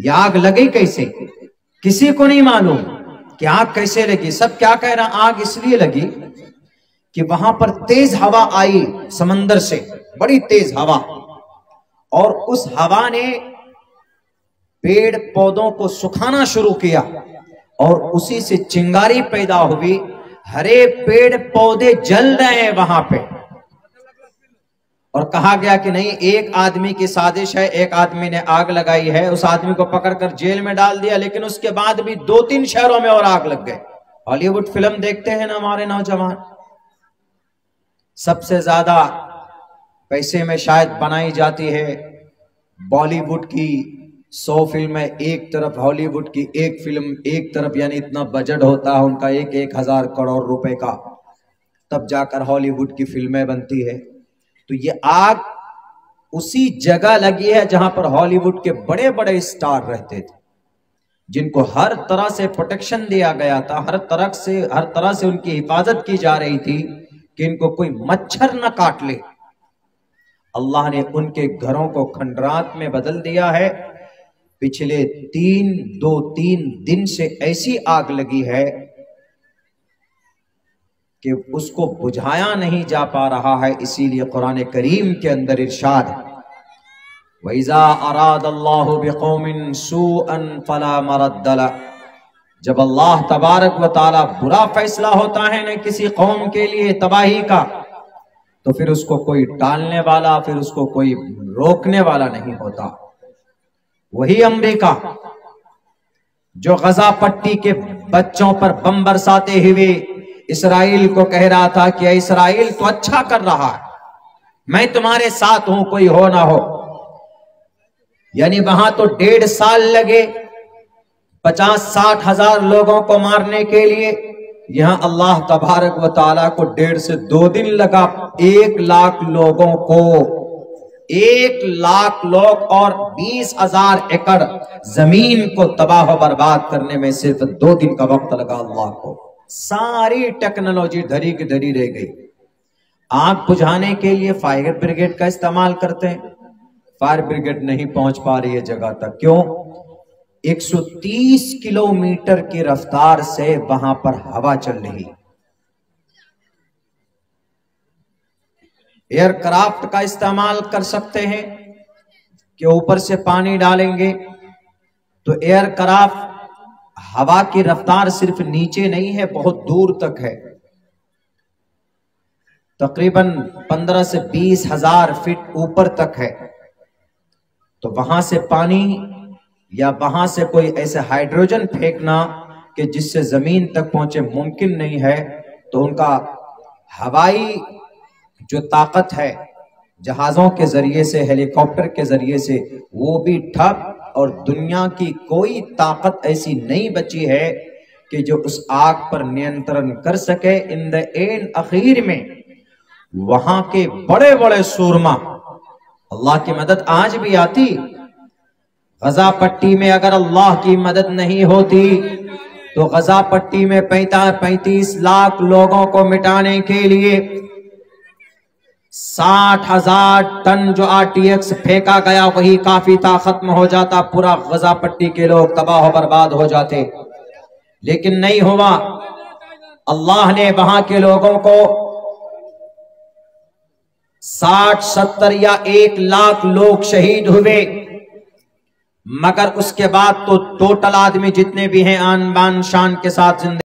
ये आग लगी कैसे, किसी को नहीं मालूम कि आग कैसे लगी। सब क्या कह रहे हैं, आग इसलिए लगी कि वहां पर तेज हवा आई समंदर से, बड़ी तेज हवा, और उस हवा ने पेड़ पौधों को सुखाना शुरू किया और उसी से चिंगारी पैदा हुई। हरे पेड़ पौधे जल रहे हैं वहां पे। और कहा गया कि नहीं, एक आदमी की साजिश है, एक आदमी ने आग लगाई है, उस आदमी को पकड़कर जेल में डाल दिया, लेकिन उसके बाद भी 2-3 शहरों में और आग लग गए। हॉलीवुड फिल्म देखते हैं ना हमारे नौजवान, सबसे ज्यादा पैसे में शायद बनाई जाती है बॉलीवुड की 100 फिल्में एक तरफ, हॉलीवुड की एक फिल्म एक तरफ, यानी इतना बजट होता है उनका 1-1 हजार करोड़ रुपए का, तब जाकर हॉलीवुड की फिल्में बनती है। तो ये आग उसी जगह लगी है जहां पर हॉलीवुड के बड़े बड़े स्टार रहते थे, जिनको हर तरह से प्रोटेक्शन दिया गया था, हर तरह से उनकी हिफाजत की जा रही थी कि इनको कोई मच्छर न काट ले। अल्लाह ने उनके घरों को खंडरात में बदल दिया है। पिछले 2-3 दिन से ऐसी आग लगी है कि उसको बुझाया नहीं जा पा रहा है। इसीलिए कुरान करीम के अंदर इरशाद है, वइज़ा अरादल्लाहु बिक़ौमिन सूअन फला मरद्द लह, जब अल्लाह तबारक व तआला बुरा फैसला होता है न किसी कौम के लिए तबाही का, तो फिर उसको कोई टालने वाला, फिर उसको कोई रोकने वाला नहीं होता। वही अमेरिका जो गजा पट्टी के बच्चों पर बम बरसाते हुए इसराइल को कह रहा था कि इसराइल तो अच्छा कर रहा है, मैं तुम्हारे साथ हूं, कोई हो ना हो। यानी वहां तो 1.5 साल लगे 50-60 हजार लोगों को मारने के लिए, यहां अल्लाह तबारक व तआला को 1.5 से 2 दिन लगा 1 लाख लोगों को, 1 लाख लोग और 20,000 एकड़ जमीन को तबाह बर्बाद करने में सिर्फ 2 दिन का वक्त लगा अल्लाह को। सारी टेक्नोलॉजी धरी की धरी रह गई। आग बुझाने के लिए फायर ब्रिगेड का इस्तेमाल करते हैं, फायर ब्रिगेड नहीं पहुंच पा रही है जगह तक। क्यों? 130 किलोमीटर की रफ्तार से वहां पर हवा चल रही। एयरक्राफ्ट का इस्तेमाल कर सकते हैं कि ऊपर से पानी डालेंगे तो एयरक्राफ्ट, हवा की रफ्तार सिर्फ नीचे नहीं है, बहुत दूर तक है, तकरीबन 15 से 20 हजार फीट ऊपर तक है। तो वहां से पानी या वहां से कोई ऐसे हाइड्रोजन फेंकना कि जिससे जमीन तक पहुंचे मुमकिन नहीं है। तो उनका हवाई जो ताकत है, जहाजों के जरिए से, हेलीकॉप्टर के जरिए से, वो भी ठप, और दुनिया की कोई ताकत ऐसी नहीं बची है कि जो उस आग पर नियंत्रण कर सके। इन द एंड, आखिर में वहां के बड़े बड़े सूरमा, अल्लाह की मदद आज भी आती। गजा पट्टी में अगर अल्लाह की मदद नहीं होती तो गजा पट्टी में 35 लाख लोगों को मिटाने के लिए 60,000 टन जो RTX फेंका गया वही काफी था, खत्म हो जाता, पूरा गजा पट्टी के लोग तबाह बर्बाद हो जाते। लेकिन नहीं हुआ। अल्लाह ने वहां के लोगों को 60, 70 या 1 लाख लोग शहीद हुए, मगर उसके बाद तो टोटल आदमी जितने भी हैं आन बान शान के साथ जिंदगी